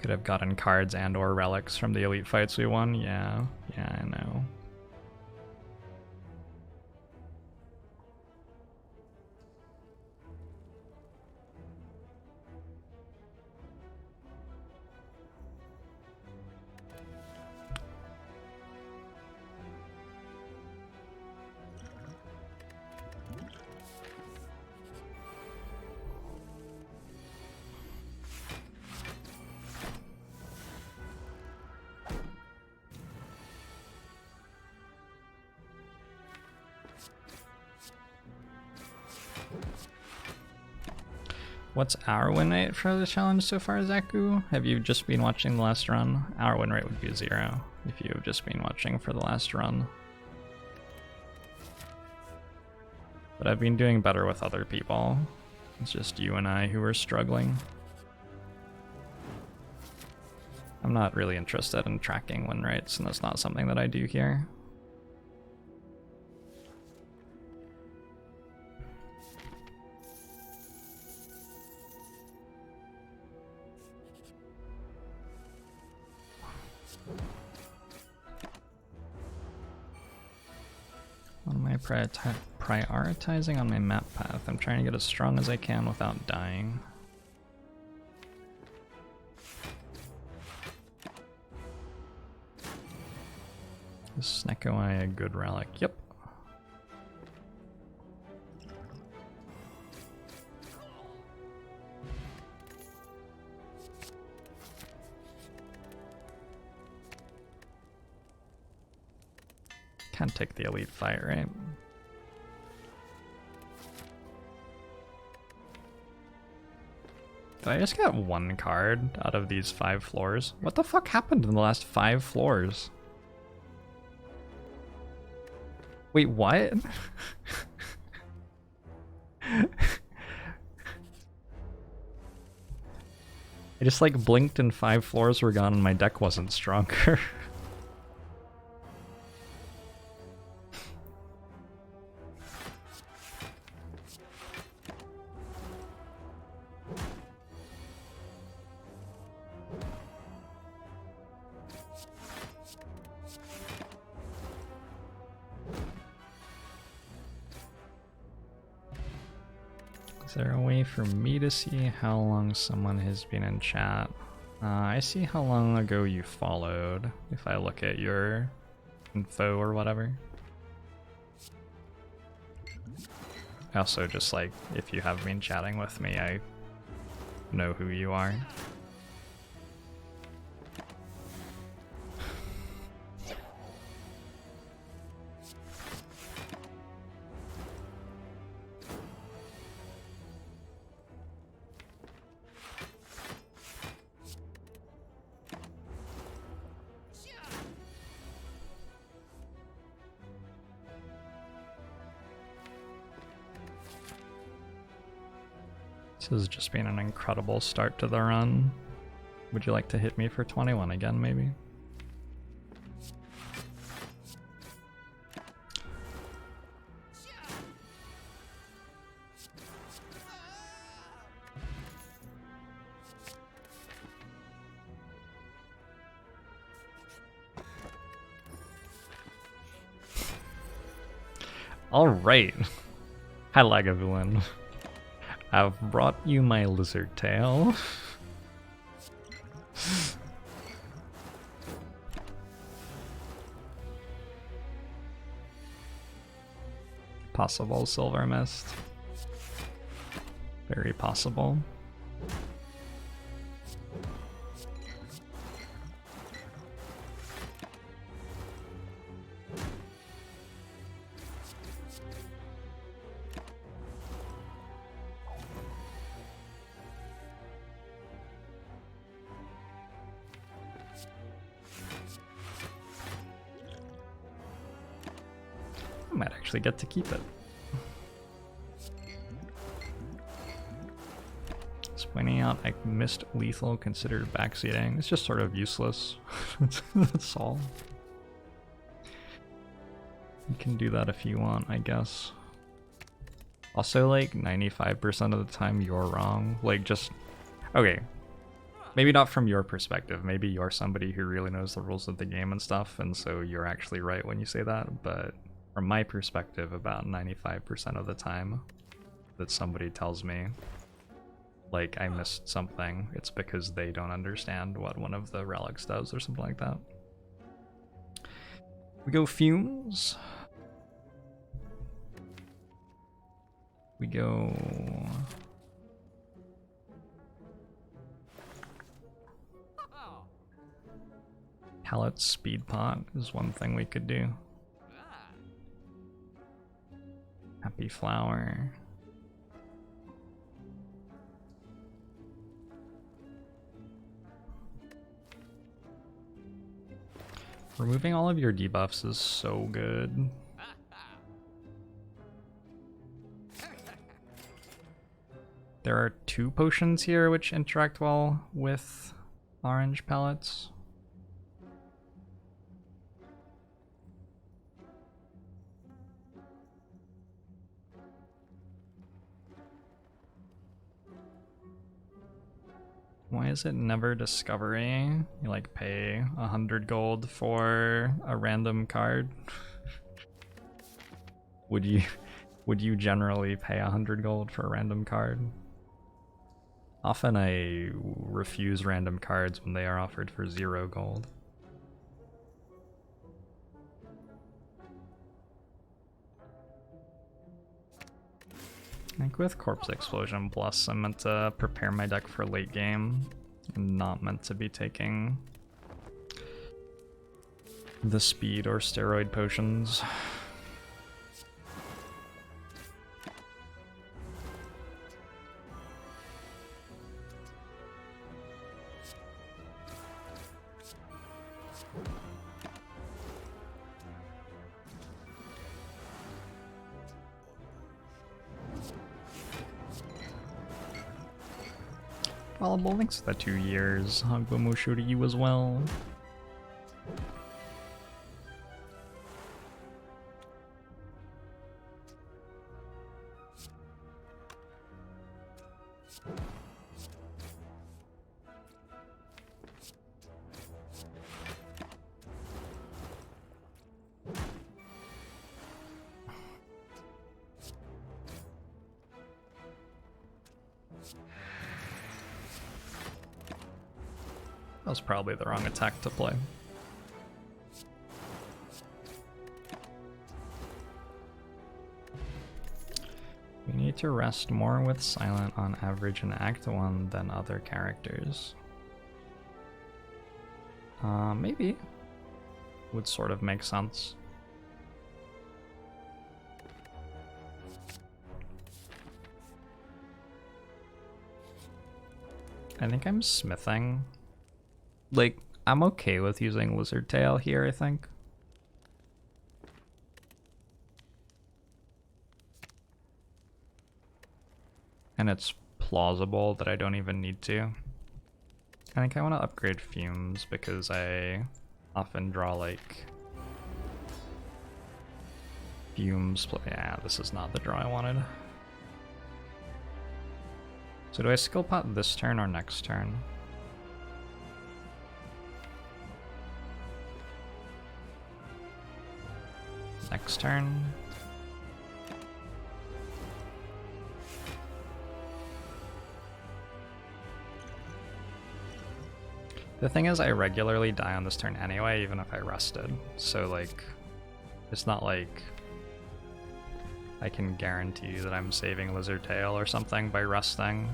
Could have gotten cards and or relics from the elite fights we won. Yeah, I know. What's our win rate for the challenge so far, Zaku? Have you just been watching the last run? Our win rate would be 0 if you have just been watching for the last run. But I've been doing better with other people. It's just you and I who are struggling. I'm not really interested in tracking win rates, and that's not something that I do here. What am I prioritizing on my map path? I'm trying to get as strong as I can without dying. Is Snecko Eye a good relic? Yep. Can't take the elite fight, right? Did I just get 1 card out of these 5 floors? What the fuck happened in the last 5 floors? Wait, what? I just like blinked and 5 floors were gone and my deck wasn't stronger. Is there a way for me to see how long someone has been in chat? I see how long ago you followed, if I look at your info or whatever. Also, just like, if you have been chatting with me, I know who you are. This has just been an incredible start to the run. Would you like to hit me for 21 again, maybe? All right. Hi, Lagavulin. I've brought you my lizard tail. Possible silver mist. Very possible. I might actually get to keep it. Just pointing out I missed lethal considered backseating. It's just sort of useless. That's all. You can do that if you want, I guess. Also, like, 95% of the time you're wrong. Like, just... Okay. maybe not from your perspective. Maybe you're somebody who really knows the rules of the game and stuff, and so you're actually right when you say that. But from my perspective, about 95% of the time that somebody tells me like I missed something, it's because they don't understand what one of the relics does or something like that. We go fumes. We go pallet speed pot is one thing we could do. Happy flower. Removing all of your debuffs is so good. There are 2 potions here which interact well with orange pellets. Why is it never discovery? You like pay 100 gold for a random card? Would you generally pay 100 gold for a random card? Often I refuse random cards when they are offered for 0 gold. I think with Corpse Explosion Plus, I'm meant to prepare my deck for late game, and not meant to be taking the speed or steroid potions. Followable, thanks for the 2 years. Hagbamushu to you as well. That was probably the wrong attack to play. We need to rest more with Silent on average in Act 1 than other characters. Maybe. Would sort of make sense. I think I'm smithing. Like, I'm okay with using Lizard Tail here, I think. And it's plausible that I don't even need to. I think I want to upgrade Fumes because I often draw, like, Fumes. Yeah, this is not the draw I wanted. So do I skill pot this turn or next turn? Next turn. The thing is, I regularly die on this turn anyway, even if I rested. So, like, it's not like I can guarantee that I'm saving Lizard Tail or something by resting.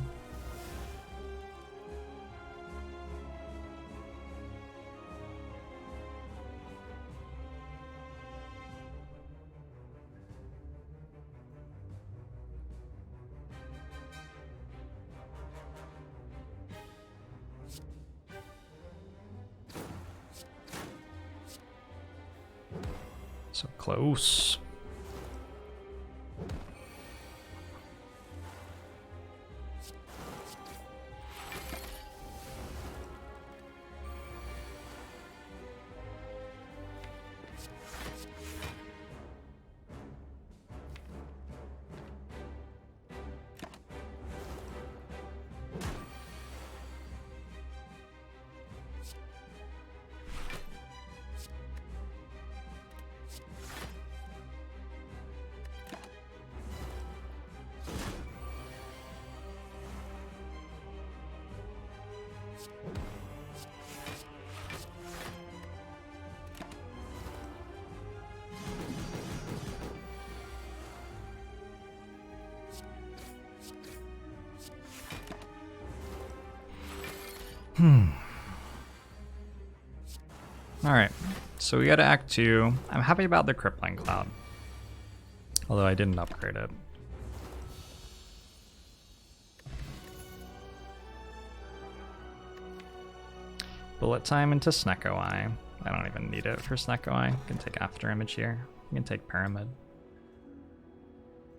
So close. Alright, so we got to Act 2. I'm happy about the Crippling Cloud, although I didn't upgrade it. Bullet time into Snecko Eye. I don't even need it for Snecko Eye. I can take After Image here. I can take Pyramid.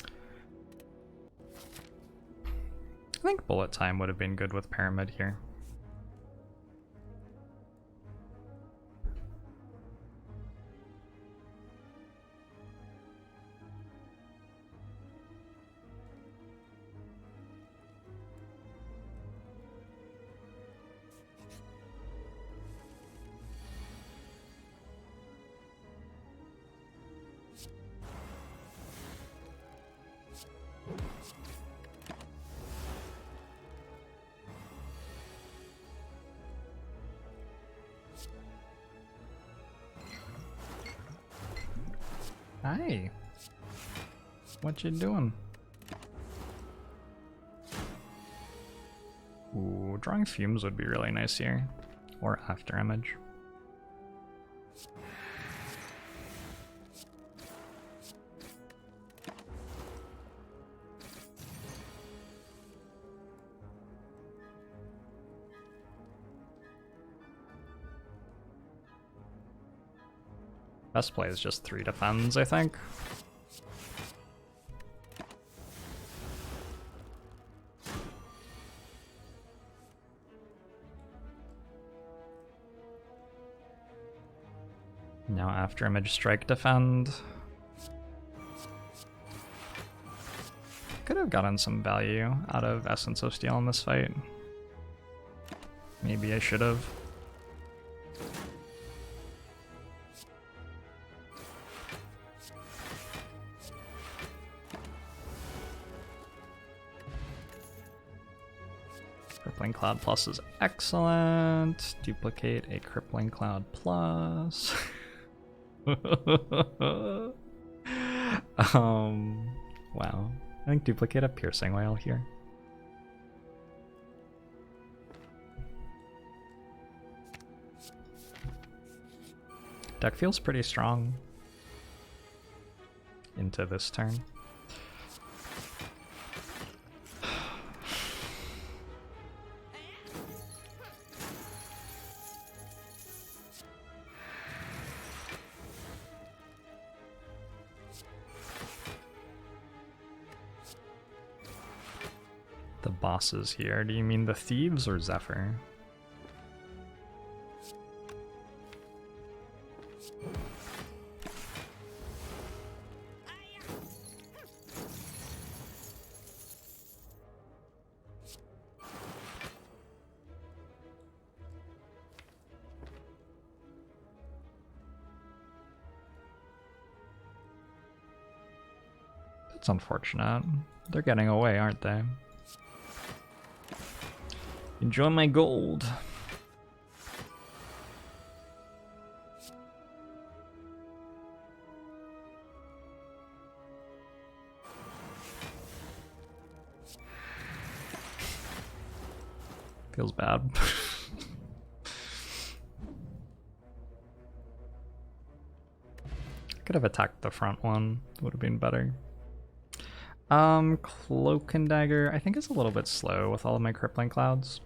I think Bullet Time would have been good with Pyramid here. Hi. What you doing? Ooh, drawing fumes would be really nice here. Or After Image. Best play is just 3 defends, I think. Now After Image Strike defend. Could have gotten some value out of Essence of Steel in this fight. Maybe I should have. Crippling Cloud Plus is excellent. Duplicate a Crippling Cloud Plus. Wow. I think duplicate a Piercing Whale here. Deck feels pretty strong into this turn. The bosses here, do you mean the thieves or Zephyr? It's unfortunate. They're getting away, aren't they? Enjoy my gold. Feels bad. Could have attacked the front one. Would have been better. Cloak and Dagger, I think it's a little bit slow with all of my Crippling Clouds.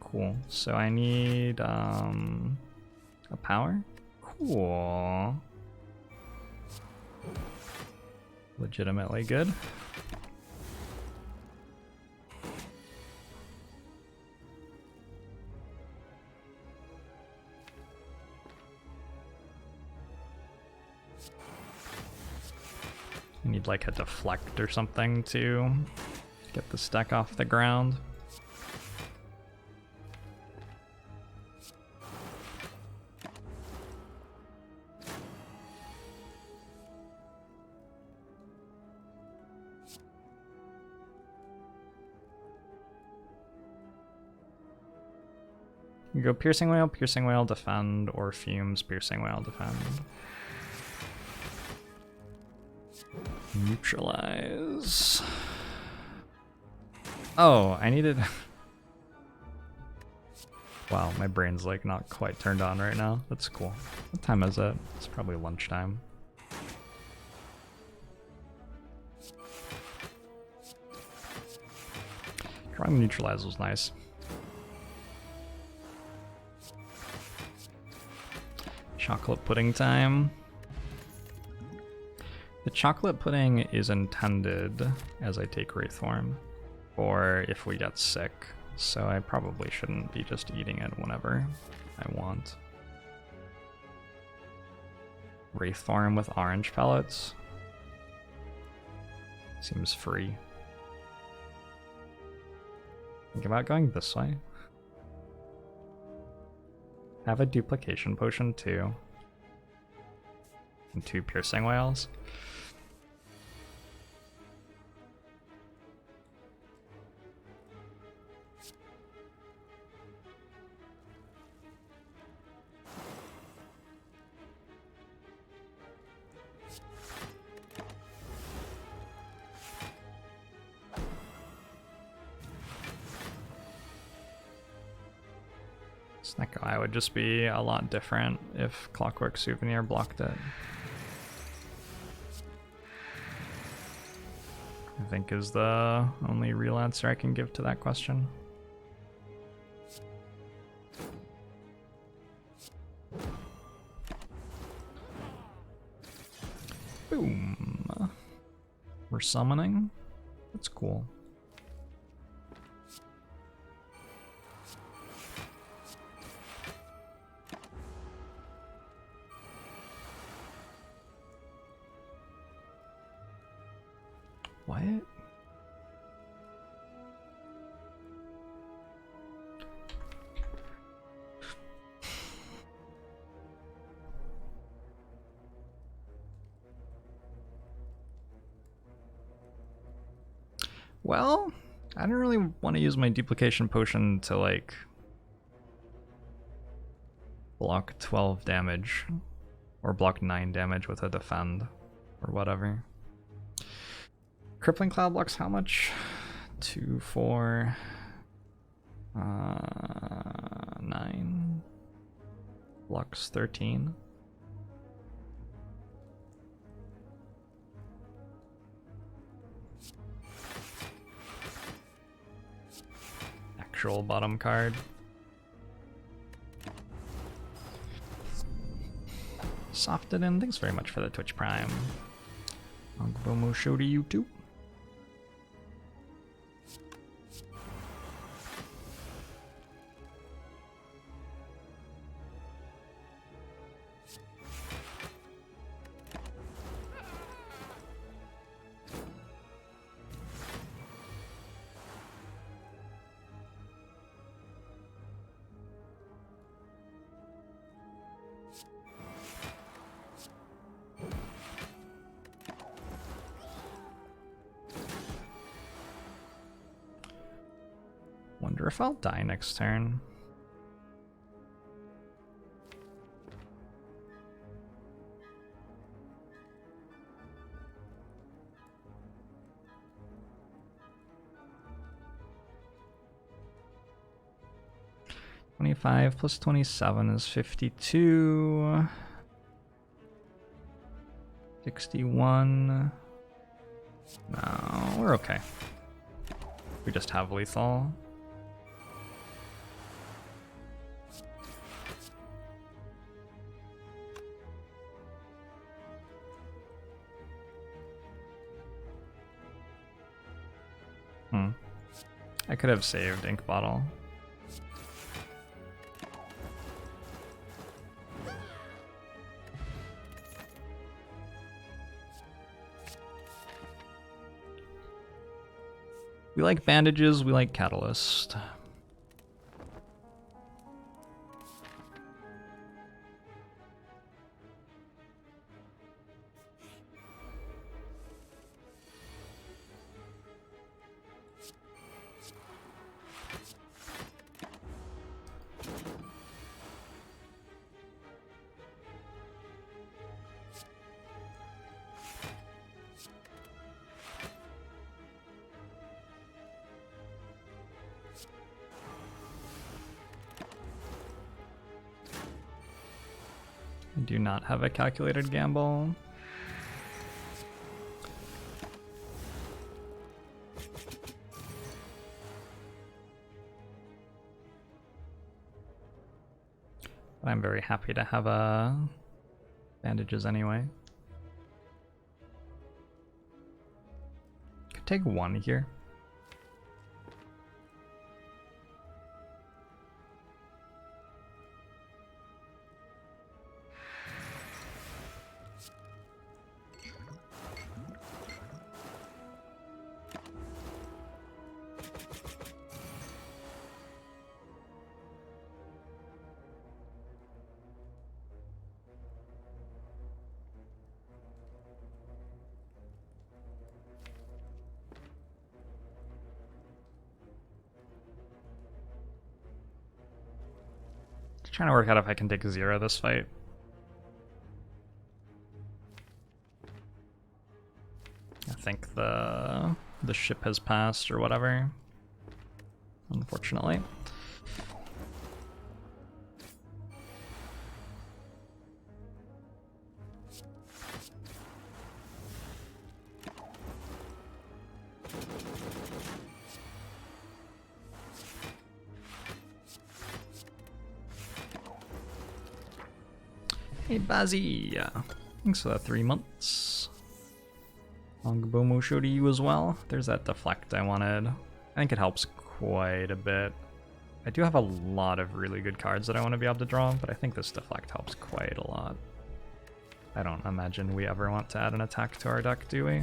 Cool, so I need, a power? Cool. Legitimately good. I need like a deflect or something to get the stack off the ground. You go piercing whale, defend, or fumes, piercing whale, defend. Neutralize. Oh, I needed... Wow, my brain's like not quite turned on right now. That's cool. What time is it? It's probably lunchtime. Drawing neutralize was nice. Chocolate pudding time. The chocolate pudding is intended as I take Wraith form, or if we get sick, so I probably shouldn't be just eating it whenever I want. Wraith form with orange pellets. Seems free. Think about going this way. Have a duplication potion too. And 2 piercing whales. Snecko Eye would just be a lot different if Clockwork Souvenir blocked it. I think is the only real answer I can give to that question. Boom. We're summoning? That's cool. What? Well, I don't really want to use my duplication potion to like block 12 damage or block 9 damage with a defend or whatever. Crippling Cloud blocks how much? 2, 4, 9. Blocks 13. Actual bottom card. Softed in. Thanks very much for the Twitch Prime. Agbomo show to you too. Wonder if I'll die next turn. $25 plus 27 is 52. 61. No, we're okay. We just have lethal. I could have saved Ink Bottle. We like bandages, we like catalyst. do not have a calculated gamble. But I'm very happy to have bandages anyway. Could take one here. Trying to work out if I can take 0 this fight. I think the ship has passed or whatever, unfortunately. Hey Bazzy, thanks for that 3 months. Longbow show to you as well. There's that deflect I wanted. I think it helps quite a bit. I do have a lot of really good cards that I want to be able to draw, but I think this deflect helps quite a lot. I don't imagine we ever want to add an attack to our deck, do we?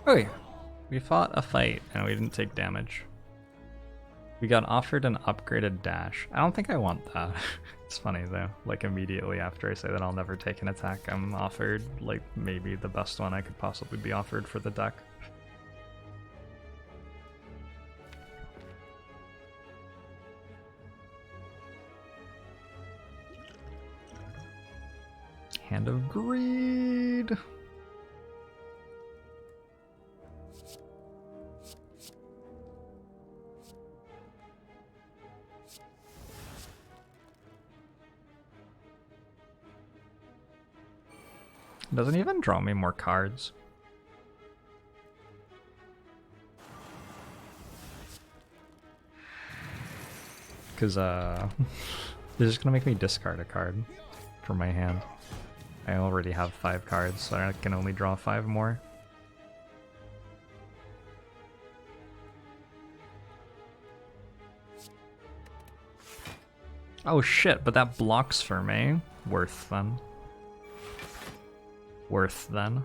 Oh, we fought a fight and we didn't take damage. We got offered an upgraded dash. I don't think I want that. It's funny though, like immediately after I say that I'll never take an attack, I'm offered like maybe the best one I could possibly be offered for the deck. Hand of Greed. Doesn't even draw me more cards. Because they're just gonna make me discard a card from my hand. I already have 5 cards, so I can only draw 5 more. Oh shit, but that blocks for me. Worth then. Worth then.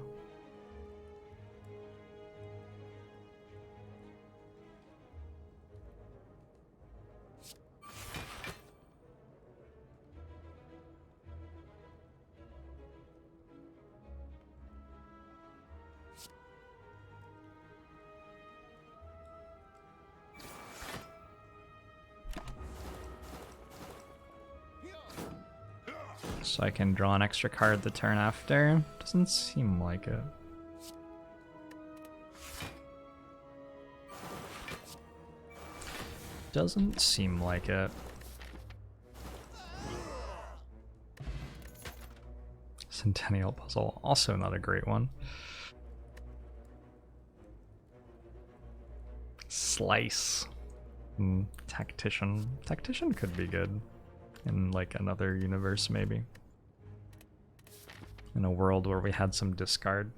So I can draw an extra card the turn after. Doesn't seem like it. Doesn't seem like it. Centennial Puzzle, also another great one. Slice. Tactician. Tactician could be good. In like another universe maybe. In a world where we had some discard.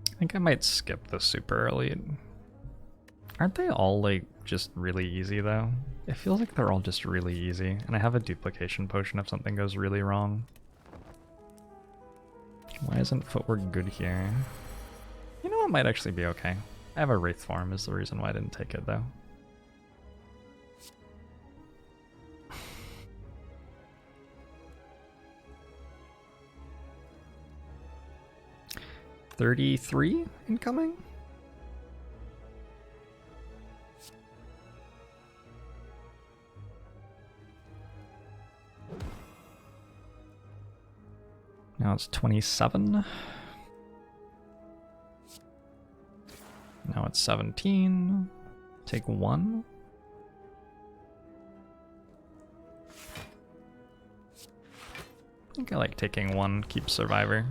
I think I might skip the super elite. Aren't they all like just really easy though? It feels like they're all just really easy, and I have a duplication potion if something goes really wrong. Why isn't footwork good here? You know, it might actually be okay. I have a Wraith form is the reason why I didn't take it though. $33 incoming? Now it's 27. Now it's 17. Take 1. I think I like taking 1, keep survivor.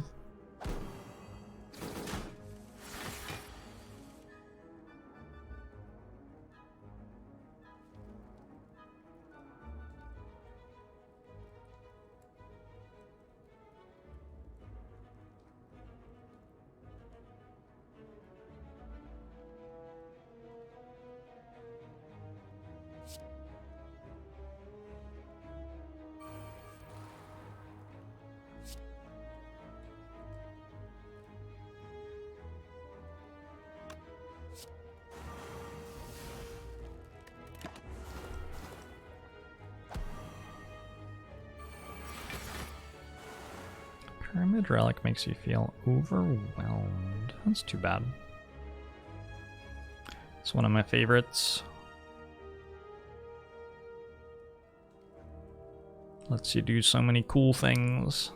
Pyramid Relic makes you feel overwhelmed. That's too bad. It's one of my favorites. Lets you do so many cool things.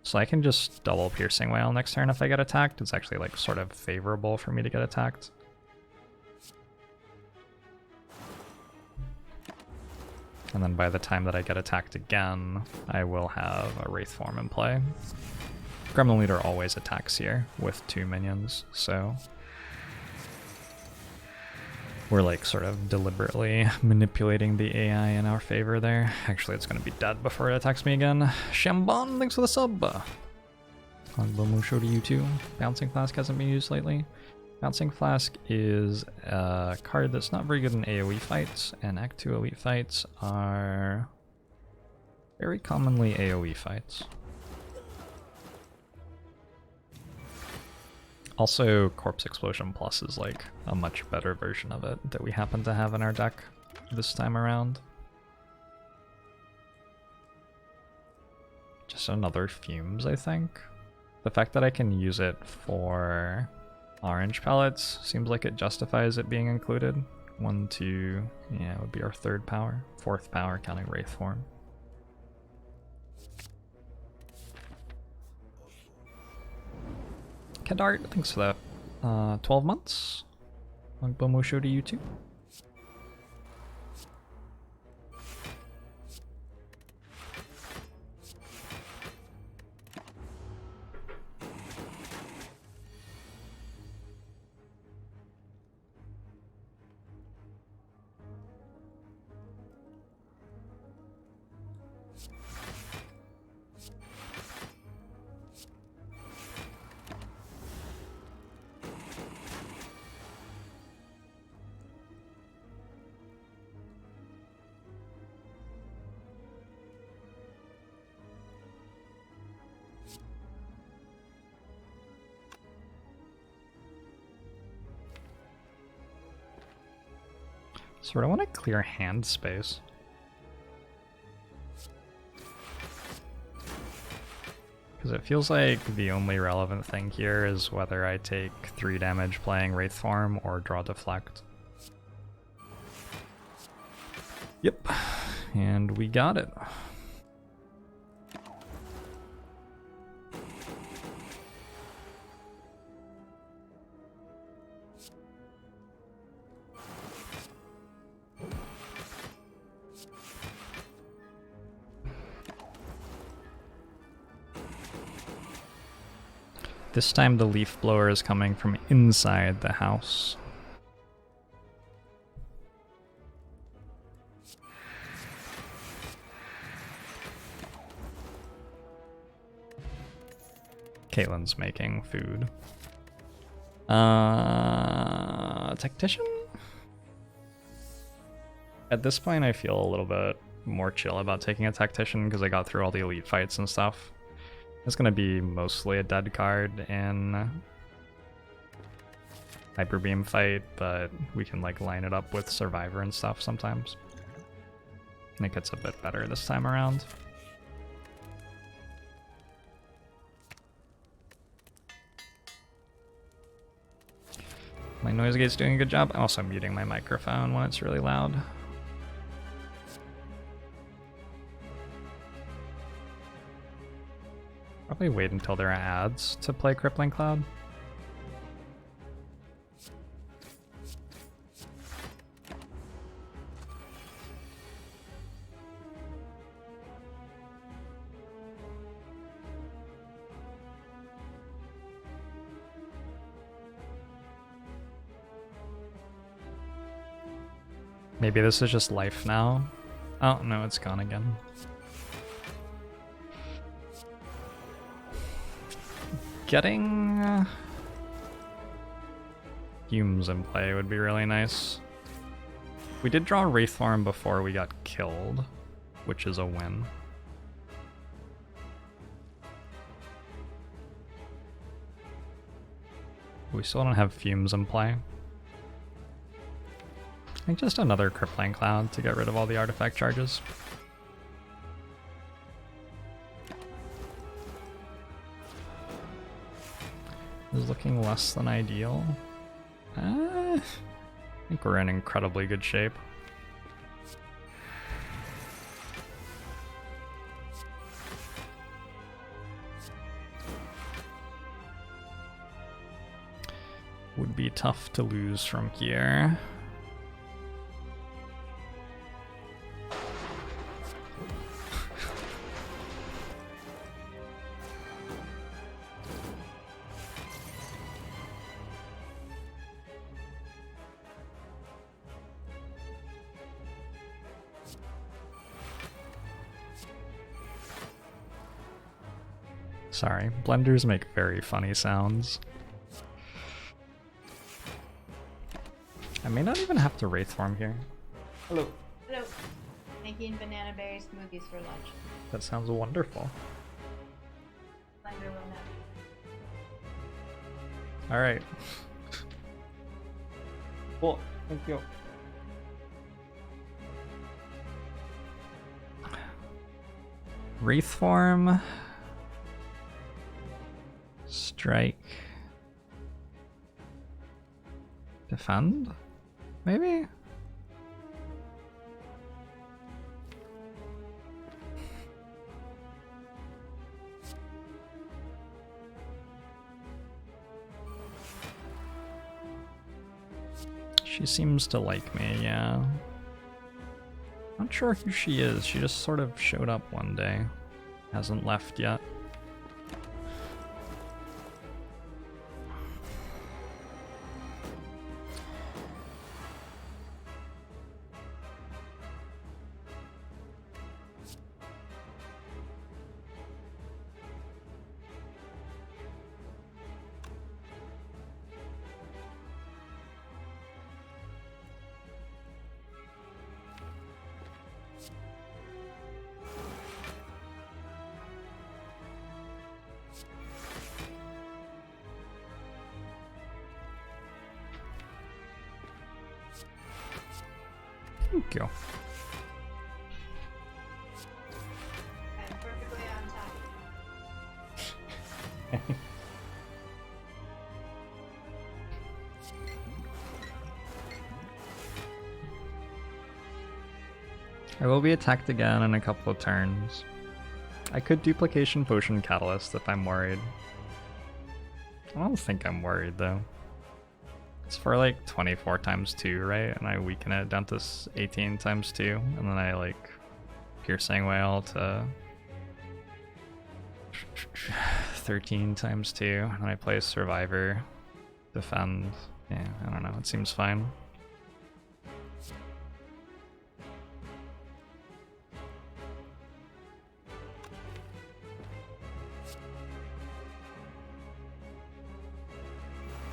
So I can just double Piercing Wail next turn if I get attacked. It's actually like sort of favorable for me to get attacked. And then by the time that I get attacked again, I will have a Wraith form in play. Gremlin Leader always attacks here with 2 minions, so we're like sort of deliberately manipulating the AI in our favor there. Actually, it's going to be dead before it attacks me again. Shambon, thanks for the sub. Longbow show to you too. Bouncing Flask hasn't been used lately. Bouncing Flask is a card that's not very good in AoE fights, and Act 2 elite fights are very commonly AoE fights. Also, Corpse Explosion Plus is like a much better version of it that we happen to have in our deck this time around. Just another Fumes, I think. The fact that I can use it for orange pellets seems like it justifies it being included. 1, 2, yeah, it would be our 3rd power. 4th power counting Wraith form. Kadart, thanks for the 12 months. Longbow show to you too. So I want to clear hand space. Because it feels like the only relevant thing here is whether I take 3 damage playing Wraith Form or draw Deflect. Yep, and we got it. This time the leaf blower is coming from inside the house. Caitlin's making food. Tactician? At this point, I feel a little bit more chill about taking a Tactician because I got through all the elite fights and stuff. It's gonna be mostly a dead card in Hyper Beam fight, but we can like line it up with Survivor and stuff sometimes. I think it's a bit better this time around. My noise gate's doing a good job. I'm also muting my microphone when it's really loud. Probably wait until there are ads to play Crippling Cloud. Maybe this is just life now. Oh, no, it's gone again. Getting Fumes in play would be really nice. We did draw Wraithform before we got killed, which is a win. We still don't have Fumes in play. I think just another Crippling Cloud to get rid of all the artifact charges. Is looking less than ideal. I think we're in incredibly good shape. Would be tough to lose from here. Sorry, blenders make very funny sounds. I may not even have to Wraithform here. Hello. Hello. Making banana berry smoothies for lunch. That sounds wonderful. Blender will know. Alright. Cool, thank you. Wraithform. Strike. Defend? Maybe? She seems to like me, yeah. Not sure who she is. She just sort of showed up one day. Hasn't left yet. Thank you. I'm perfectly on top. I will be attacked again in a couple of turns. I could Duplication Potion Catalyst if I'm worried. I don't think I'm worried though. It's for like 24 times 2, right? And I weaken it down to 18 times 2, and then I like Piercing Whale to 13 times 2, and then I play Survivor, Defend. Yeah, I don't know, it seems fine.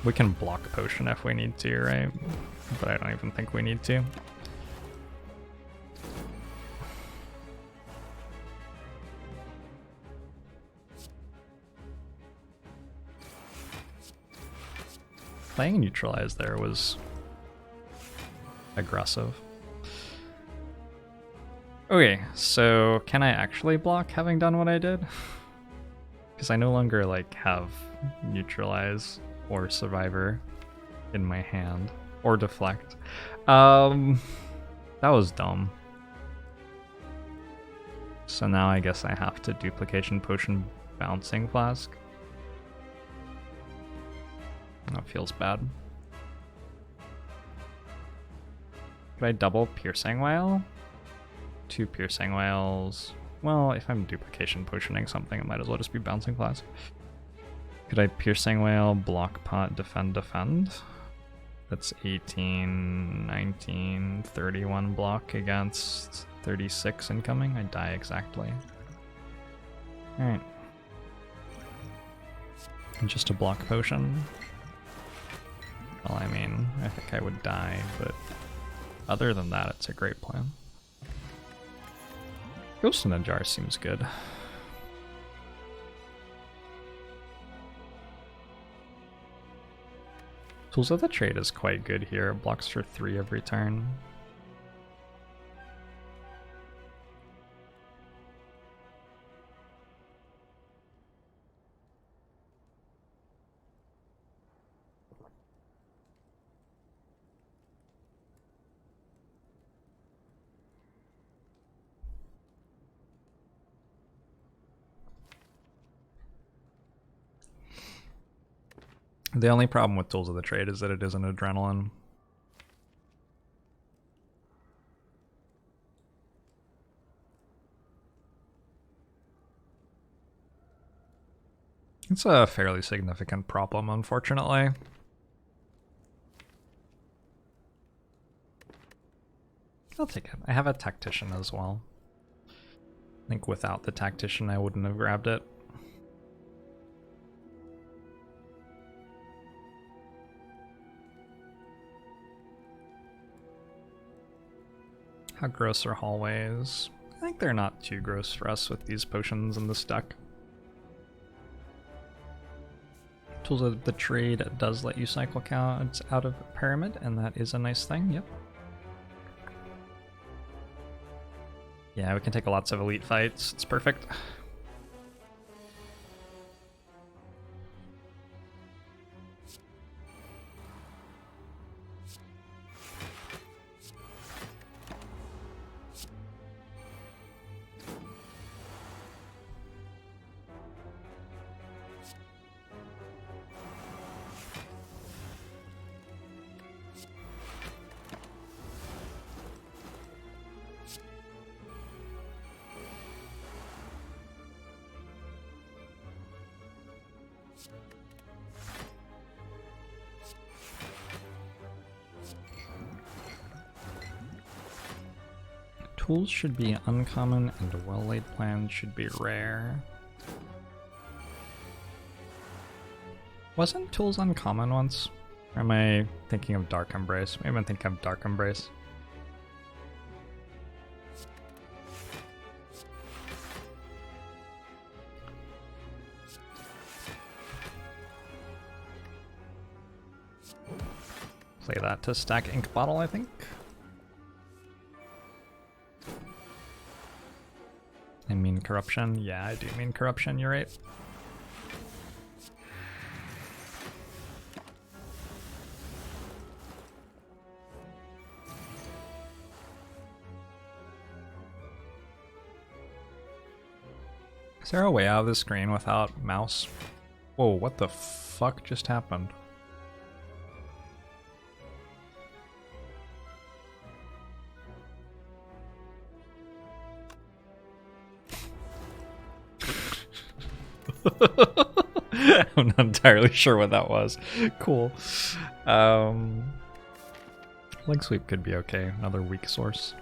We can block potion if we need to, right? But I don't even think we need to. Playing neutralize there was aggressive. Okay, so can I actually block having done what I did? Because I no longer like have neutralize or survivor in my hand or deflect. That was dumb. So now I guess I have to duplication potion bouncing flask. That feels bad. Could I double piercing whale? 2 piercing whales. Well, if I'm duplication potioning something, it might as well just be bouncing flask. Could I piercing whale, block pot, defend, defend? That's 18, 19, 31 block against 36 incoming. I die exactly. Alright. Just a block potion. Well, I mean, I think I would die, but other than that, it's a great plan. Ghost in a Jar seems good. Tools of the Trade is quite good here. It blocks for 3 every turn. The only problem with Tools of the Trade is that it isn't adrenaline. It's a fairly significant problem, unfortunately. I'll take it. I have a Tactician as well. I think without the Tactician I wouldn't have grabbed it. How gross are hallways? I think they're not too gross for us with these potions in this deck. Tools of the Trade does let you cycle counts out of Pyramid, and that is a nice thing, yep. Yeah, we can take lots of elite fights, it's perfect. Tools should be uncommon and a well-laid plan should be rare. Wasn't Tools uncommon once? Or am I thinking of Dark Embrace? Maybe I'm thinking of Dark Embrace. Play that to stack Ink Bottle, I think. I mean corruption. Yeah, I do mean corruption, you're right. Is there a way out of the screen without mouse? Whoa, what the fuck just happened? I'm not entirely sure what that was. Cool. Leg sweep could be okay. Another weak source.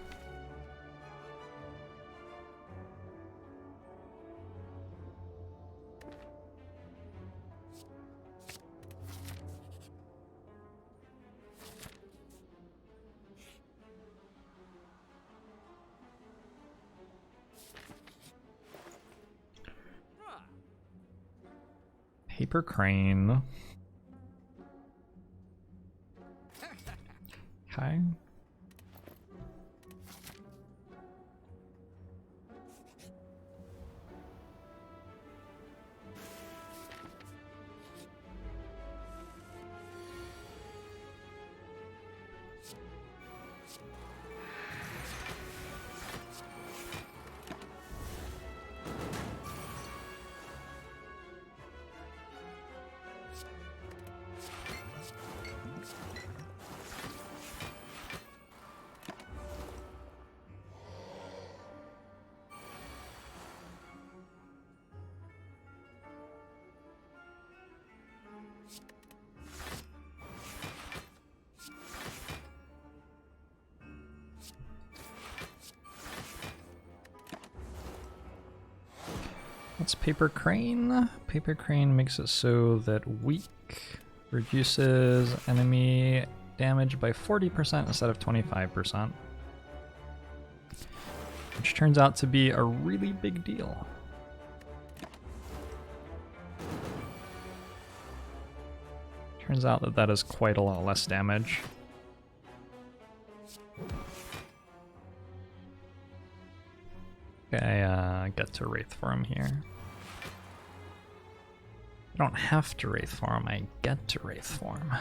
Paper Crane. Okay. What's Paper Crane? Paper Crane makes it so that weak reduces enemy damage by 40% instead of 25%. Which turns out to be a really big deal. Turns out that that is quite a lot less damage. Okay, get to Wraith Form here. I don't have to Wraith Form, I get to Wraith Form.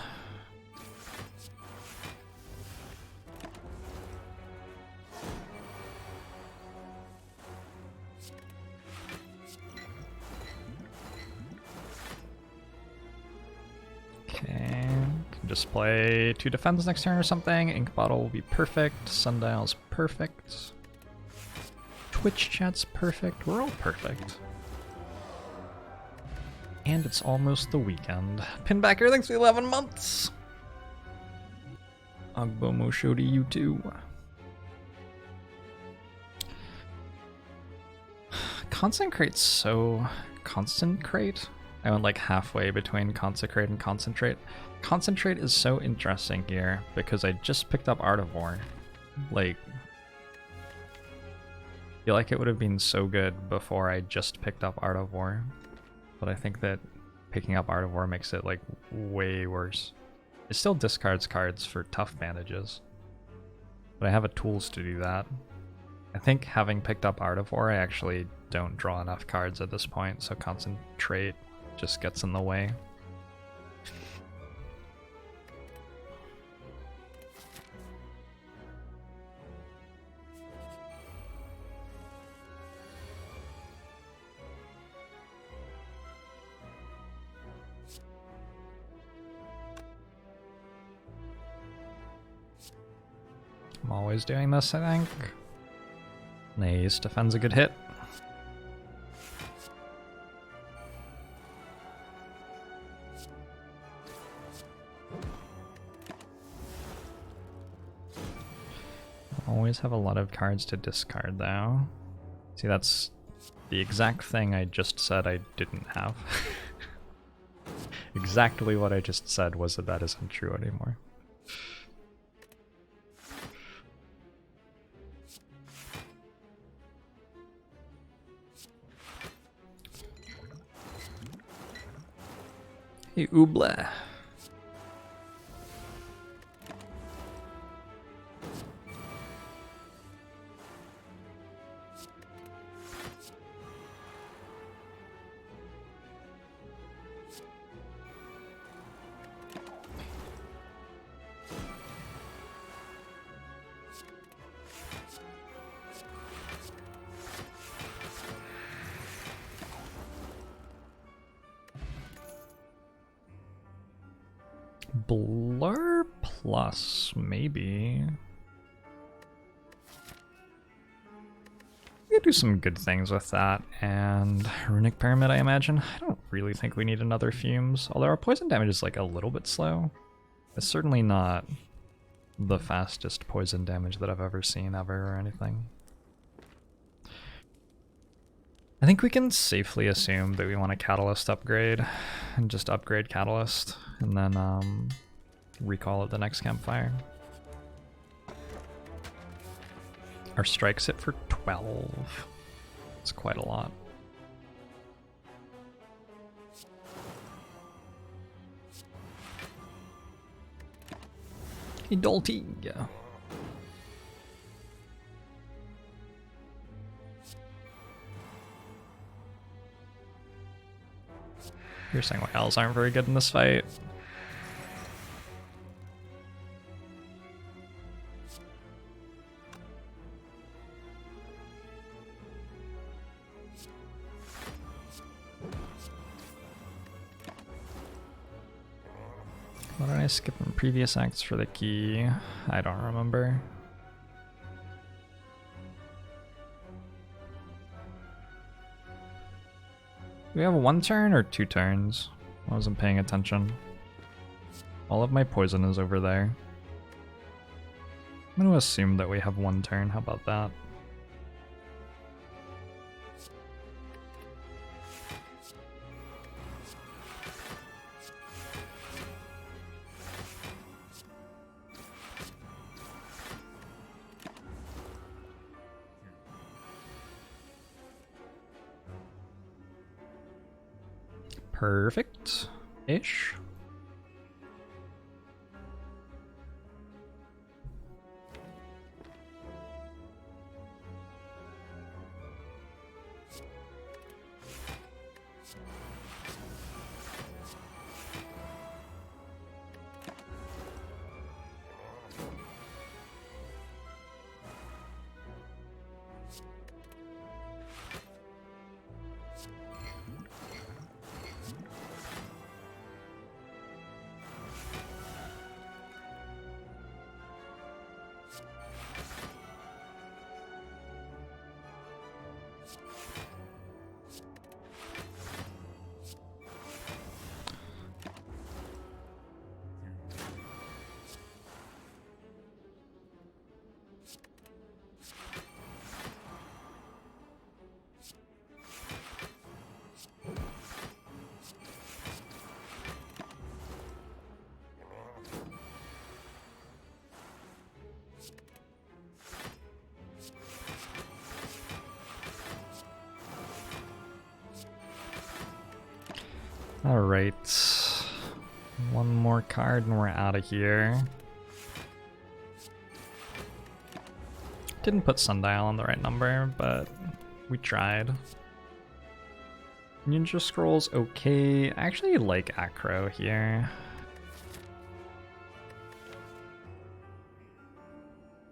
Okay, can just play 2 defense next turn or something. Ink Bottle will be perfect, Sundial's perfect. Twitch chat's perfect, we're all perfect. And it's almost the weekend. Pinbacker, thanks for 11 months! Ogbomo show to you too. Consecrate's so... Concentrate? I went like halfway between Consecrate and Concentrate. Concentrate is so interesting here because I just picked up Art of War. Like... I feel like it would have been so good before I just picked up Art of War. But I think that picking up Art of War makes it like way worse. It still discards cards for tough bandages. But I have the tools to do that. I think having picked up Art of War, I actually don't draw enough cards at this point, so Concentrate just gets in the way. I'm always doing this, I think. Nice, defends a good hit. Always have a lot of cards to discard though. See, that's the exact thing I just said I didn't have. Exactly what I just said was that isn't true anymore. Hey, Oobla. Blur plus, maybe. We could do some good things with that, and Runic Pyramid, I imagine. I don't really think we need another Fumes, although our poison damage is like a little bit slow. It's certainly not the fastest poison damage that I've ever seen or anything. I think we can safely assume that we want a Catalyst upgrade, and just upgrade Catalyst, and then recall at the next campfire. Our strikes hit for 12. It's quite a lot. Hey, Dolty. You're saying whales aren't very good in this fight. Why did I skip from previous acts for the key? I don't remember. Do we have 1 turn or 2 turns? I wasn't paying attention. All of my poison is over there. I'm gonna assume that we have 1 turn. How about that? Perfect-ish. Alright. 1 more card and we're out of here. Didn't put Sundial on the right number, but we tried. Ninja Scroll's okay. I actually like Acro here.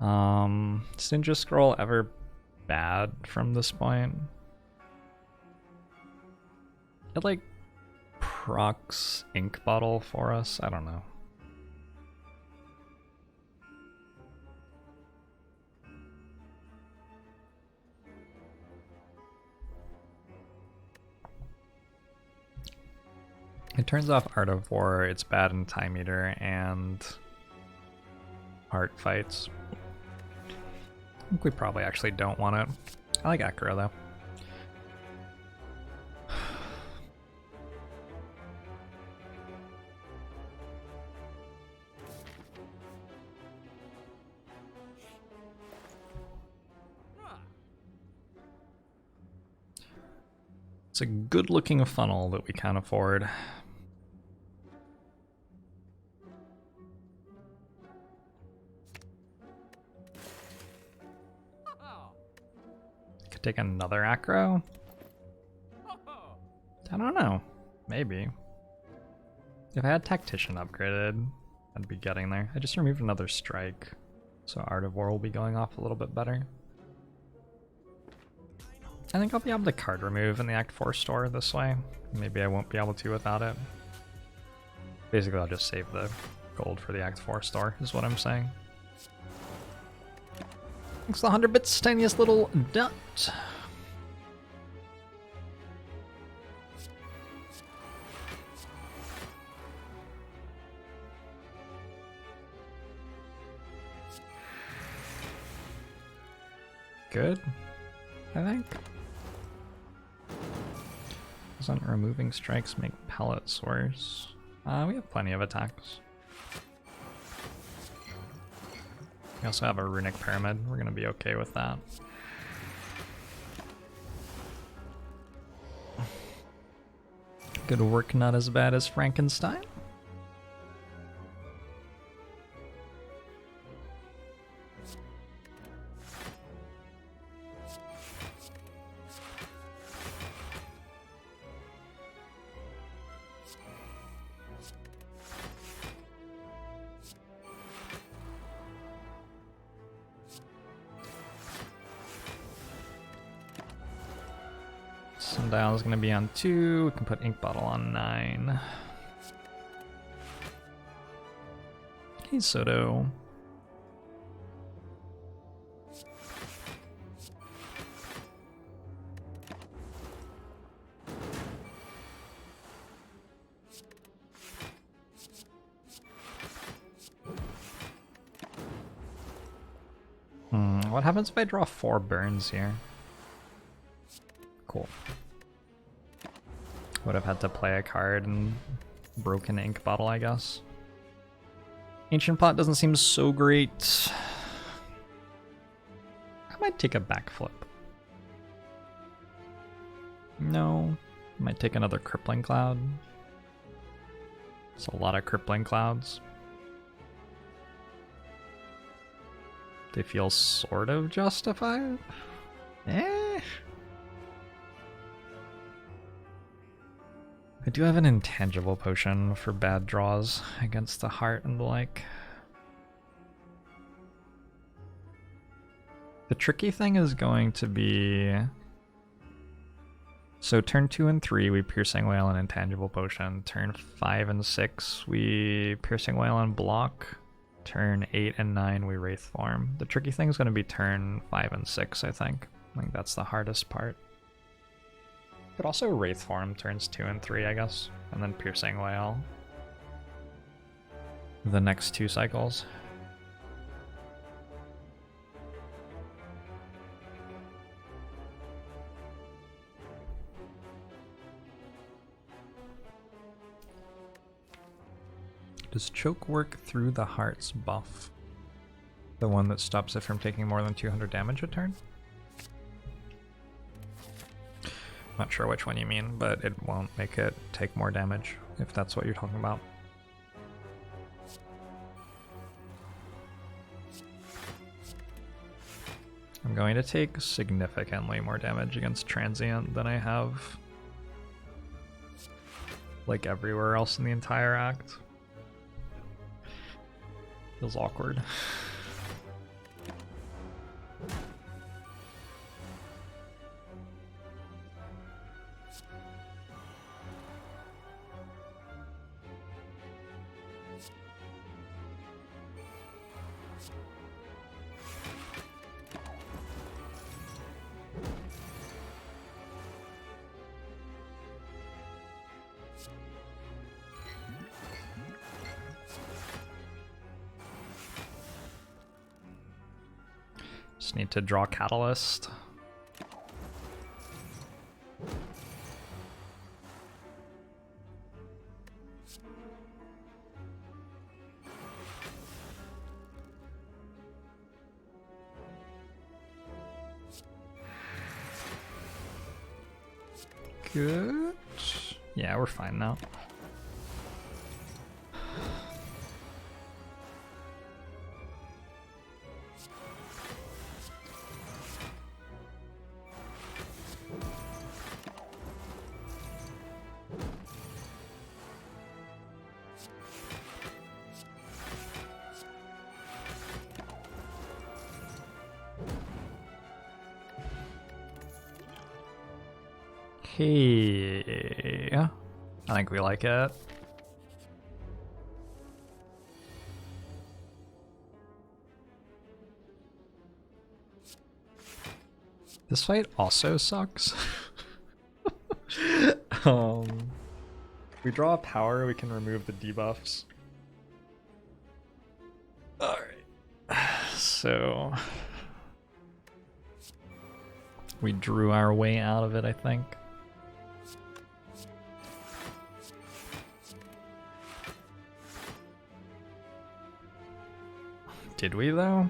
Is Ninja Scroll ever bad from this point? It like procs ink bottle for us? I don't know. It turns off Art of War, it's bad in Time Eater and Art Fights. I think we probably actually don't want it. I like Acro though. It's a good looking funnel that we can't afford. Could take another Acro? I don't know. Maybe. If I had Tactician upgraded, I'd be getting there. I just removed another strike, so Art of War will be going off a little bit better. I think I'll be able to card remove in the Act 4 store this way. Maybe I won't be able to without it. Basically, I'll just save the gold for the Act 4 store, is what I'm saying. Thanks to 100 bits, tiniest little dot. Good, I think. Doesn't removing strikes make pellets worse? We have plenty of attacks. We also have a runic pyramid. We're gonna be okay with that. Good work, not as bad as Frankenstein. Sundial is going to be on 2. We can put Ink Bottle on 9. Hey, Soto. What happens if I draw 4 burns here? Cool. Would have had to play a card and broken Ink Bottle, I guess. Ancient Pot doesn't seem so great. I might take a backflip. No. I might take another Crippling Cloud. It's a lot of Crippling Clouds. They feel sort of justified? Eh. I do have an intangible potion for bad draws against the heart and the like. The tricky thing is going to be... So turn 2 and 3, we Piercing Wail and Intangible Potion. Turn 5 and 6, we Piercing Wail and Block. Turn 8 and 9, we Wraith Form. The tricky thing is going to be turn 5 and 6, I think. I think that's the hardest part. Could also Wraith Form turns 2 and 3, I guess. And then Piercing Wail the next 2 cycles. Does Choke work through the Heart's buff? The one that stops it from taking more than 200 damage a turn? Not sure which one you mean, but it won't make it take more damage, if that's what you're talking about. I'm going to take significantly more damage against Transient than I have like everywhere else in the entire act. Feels awkward. Just need to draw Catalyst. Good. Yeah, we're fine now. Okay, I think we like it. This fight also sucks. If we draw a power, we can remove the debuffs. Alright, so we drew our way out of it, I think. Did we though?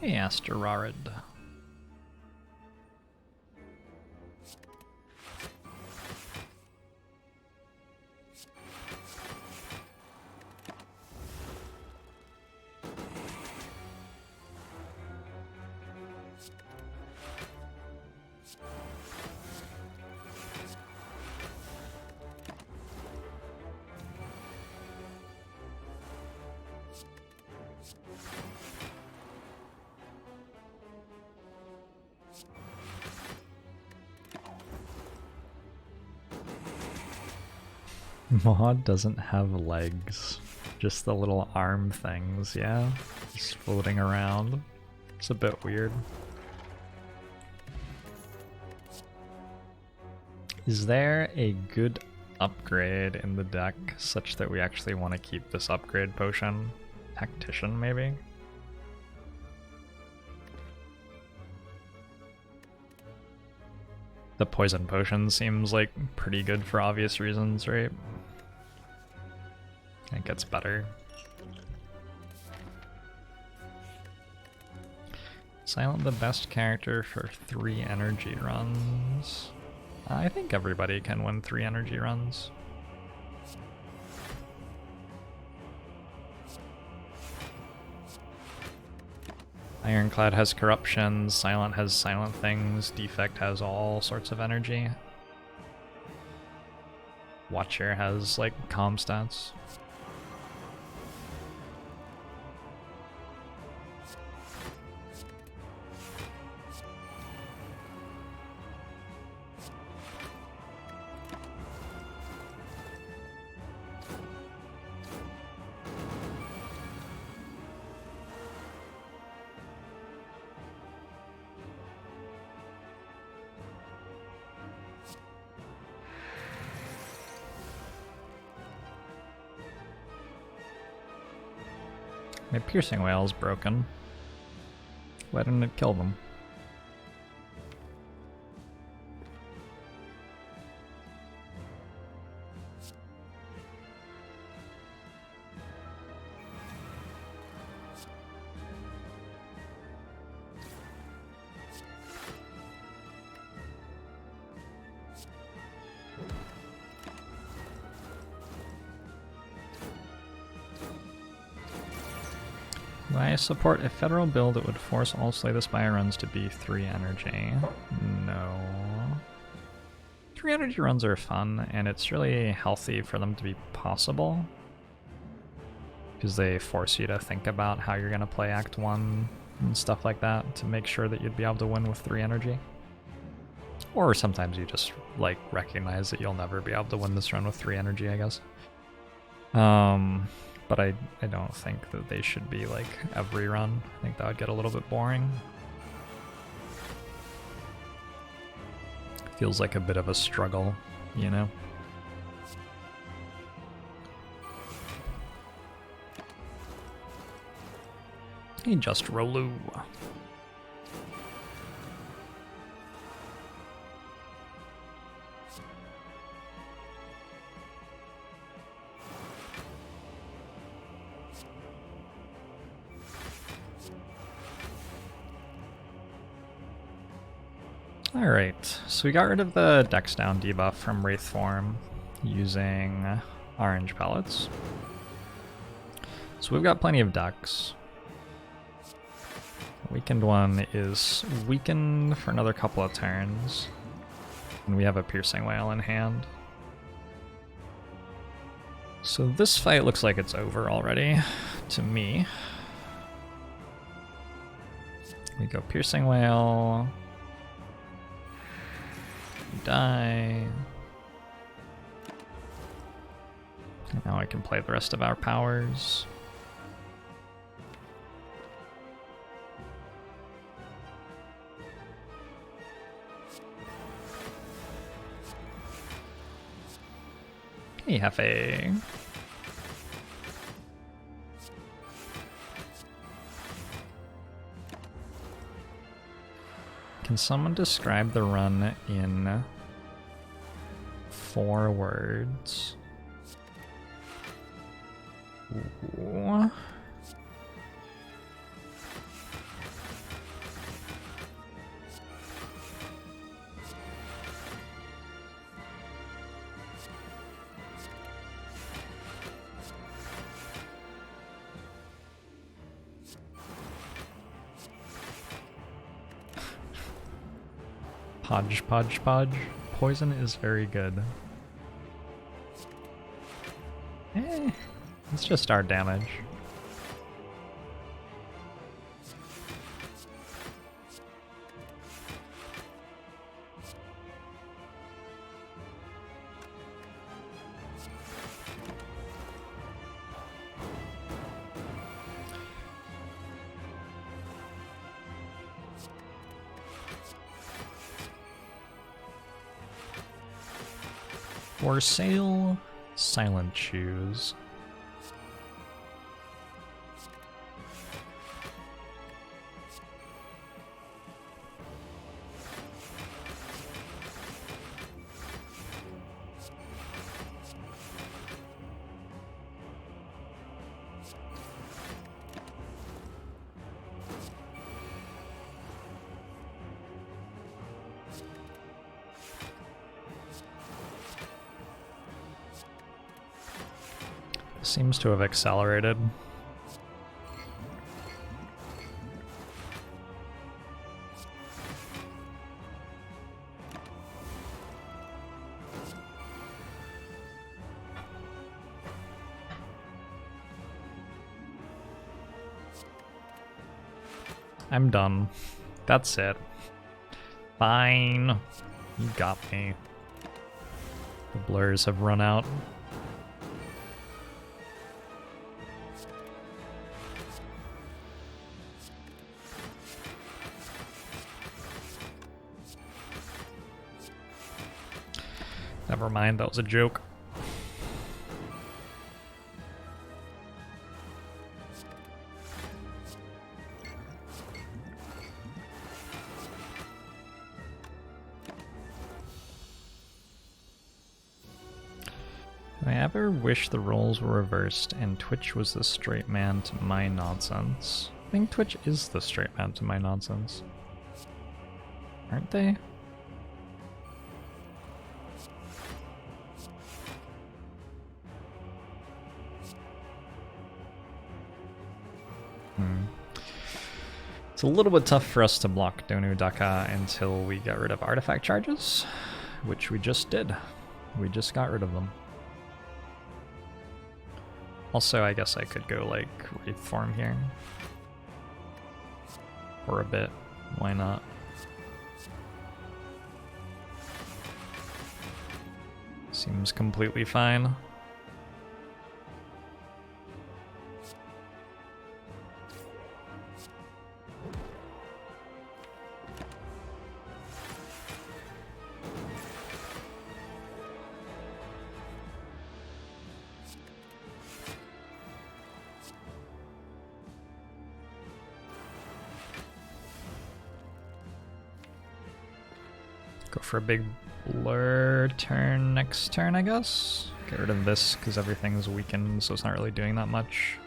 Hey, Asteroid. Mod doesn't have legs, just the little arm things, yeah? Just floating around. It's a bit weird. Is there a good upgrade in the deck such that we actually want to keep this upgrade potion? Tactician, maybe? The poison potion seems like pretty good for obvious reasons, right? It gets better. Silent the best character for 3 energy runs. I think everybody can win 3 energy runs. Ironclad has corruption, Silent has silent things, Defect has all sorts of energy. Watcher has like comm stats. My piercing whale's broken. Why didn't it kill them? Do I support a federal bill that would force all Slay the Spire runs to be 3 energy? No. 3 energy runs are fun, and it's really healthy for them to be possible. Because they force you to think about how you're going to play Act 1 and stuff like that to make sure that you'd be able to win with 3 energy. Or sometimes you just like recognize that you'll never be able to win this run with 3 energy, I guess. But I don't think that they should be like every run. I think that would get a little bit boring. Feels like a bit of a struggle, you know? Hey, just Rolu. Alright, so we got rid of the Dex down debuff from Wraith form using orange pellets. So we've got plenty of Dex. Weakened one is weakened for another couple of turns. And we have a piercing whale in hand. So this fight looks like it's over already, to me. We go piercing whale. Die. Now I can play the rest of our powers. Hey, Hefe. Can someone describe the run in 4 words? Ooh. Podge, podge, podge. Poison is very good. It's just our damage. For sale, silent shoes. Seems to have accelerated. I'm done. That's it. Fine. You got me. The blurs have run out. Never mind, that was a joke. Do I ever wish the roles were reversed and Twitch was the straight man to my nonsense? I think Twitch is the straight man to my nonsense. Aren't they? It's a little bit tough for us to block Donu Daka until we get rid of artifact charges, which we just did. We just got rid of them. Also, I guess I could go like Wraith form here. For a bit. Why not? Seems completely fine. Go for a big blur turn next turn, I guess. Get rid of this because everything's weakened, so it's not really doing that much.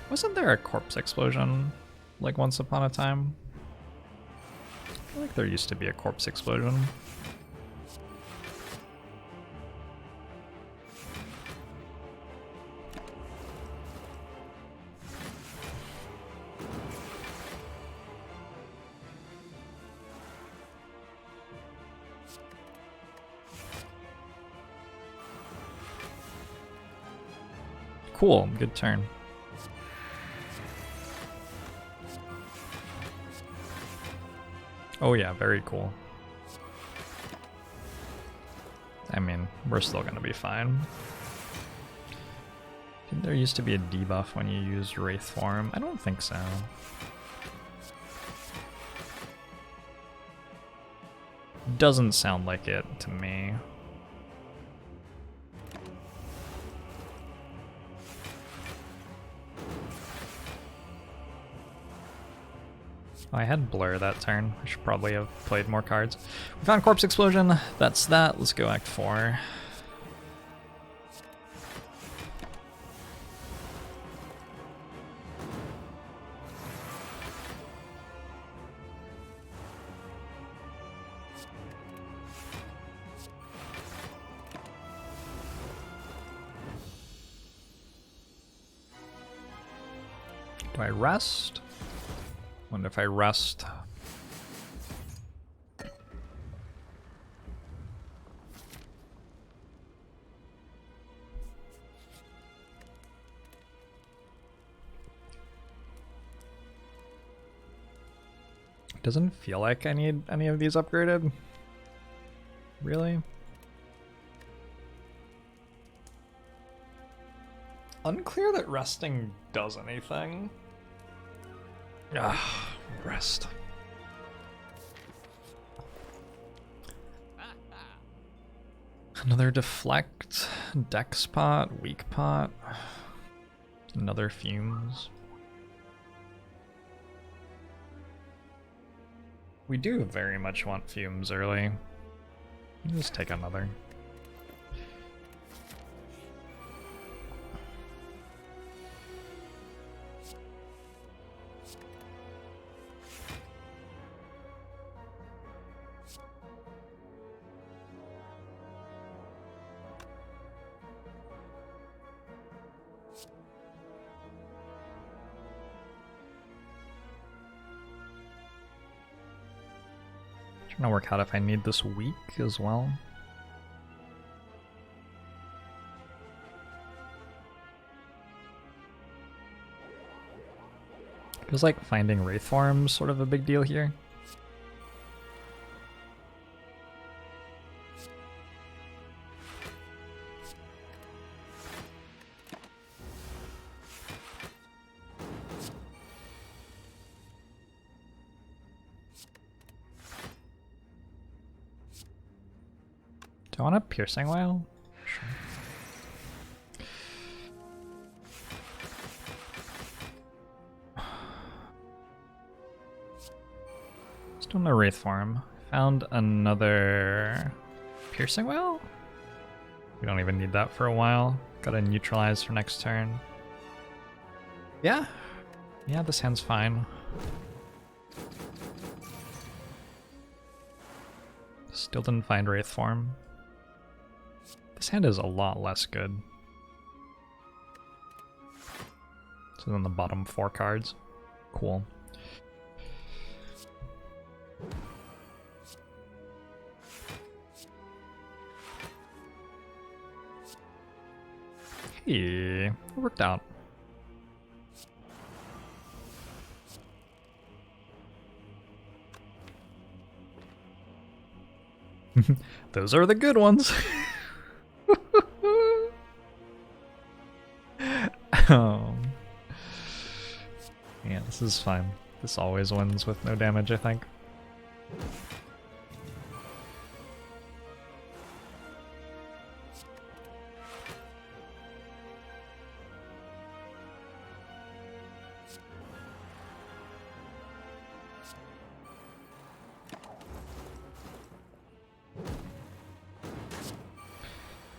Wasn't there a corpse explosion like once upon a time? I feel like there used to be a corpse explosion. Cool, good turn. Oh yeah, very cool. I mean, we're still gonna be fine. I think there used to be a debuff when you used Wraith form. I don't think so. Doesn't sound like it to me. Oh, I had Blur that turn. I should probably have played more cards. We found Corpse Explosion. That's that. Let's go Act 4. Do I rest? Wonder if I rest. Doesn't feel like I need any of these upgraded. Really? Unclear that resting does anything. Ah, rest. Another deflect, dex pot, weak pot, another fumes. We do very much want fumes early. Just take another. Trying to work out if I need this week as well. Feels like finding Wraith forms sort of a big deal here. Do I want a piercing whale? Sure. Still no Wraith form. Found another piercing whale? We don't even need that for a while. Gotta neutralize for next turn. Yeah. Yeah, this hand's fine. Still didn't find Wraith form. This hand is a lot less good. So then the bottom 4 cards. Cool. Hey, it worked out. Those are the good ones. Yeah, this is fine. This always wins with no damage, I think.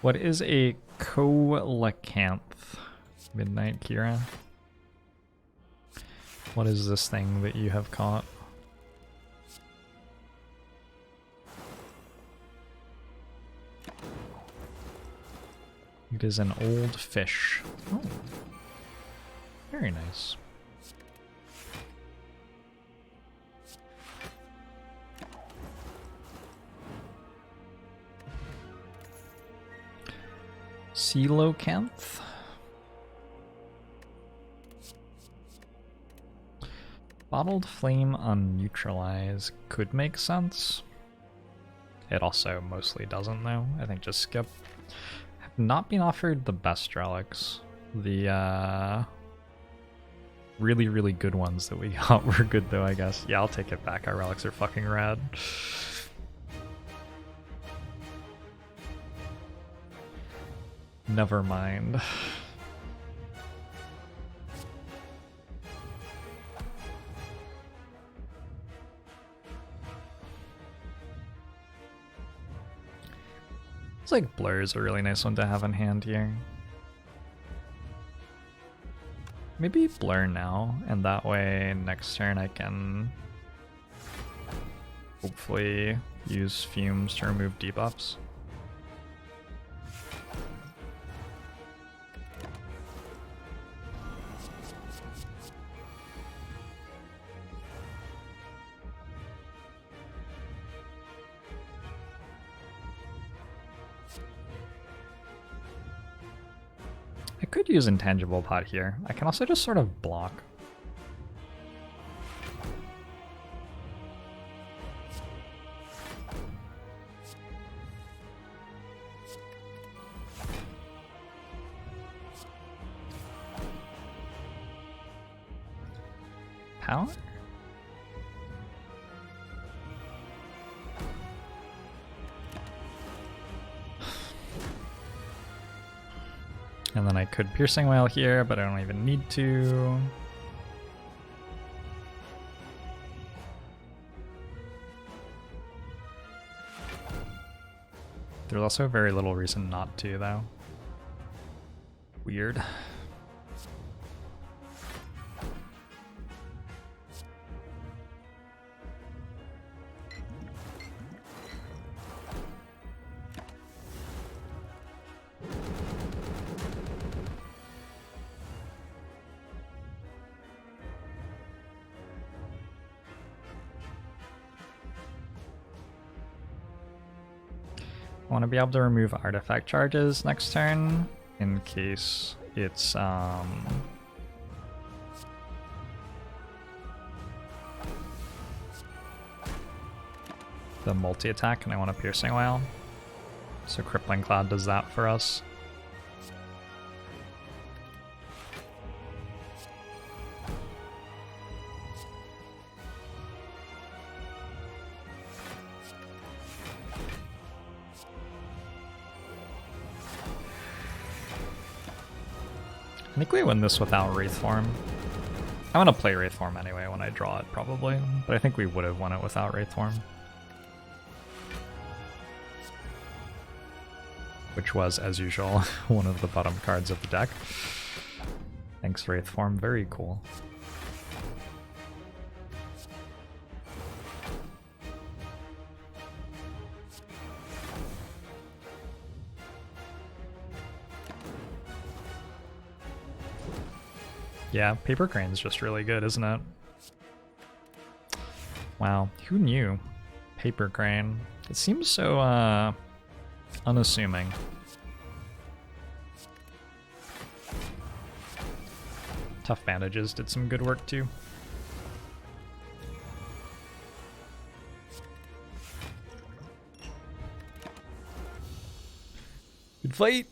What is a coelacanth? Midnight Kira? What is this thing that you have caught? It is an old fish. Oh. Very nice. Coelacanth. Bottled Flame on Neutralize could make sense. It also mostly doesn't though. I think just skip. Have not been offered the best relics. The really, really good ones that we got were good though, I guess. Yeah, I'll take it back. Our relics are fucking rad. Never mind. It's like Blur is a really nice one to have in hand here. Maybe Blur now, and that way next turn I can hopefully use Fumes to remove debuffs. I could use Intangible Pot here. I can also just sort of block. power? And then I could Piercing Wail here, but I don't even need to. There's also very little reason not to, though. Weird. I want to be able to remove artifact charges next turn in case it's the multi-attack and I want a Piercing Wail. So Crippling Cloud does that for us. I think we win this without Wraith Form. I'm gonna play Wraith Form anyway when I draw it, probably, but I think we would have won it without Wraith Form. Which was, as usual, one of the bottom cards of the deck. Thanks, Wraith Form, very cool. Yeah, Paper Crane's just really good, isn't it? Wow, who knew? Paper Crane. It seems so, unassuming. Tough Bandages did some good work, too. Good fight!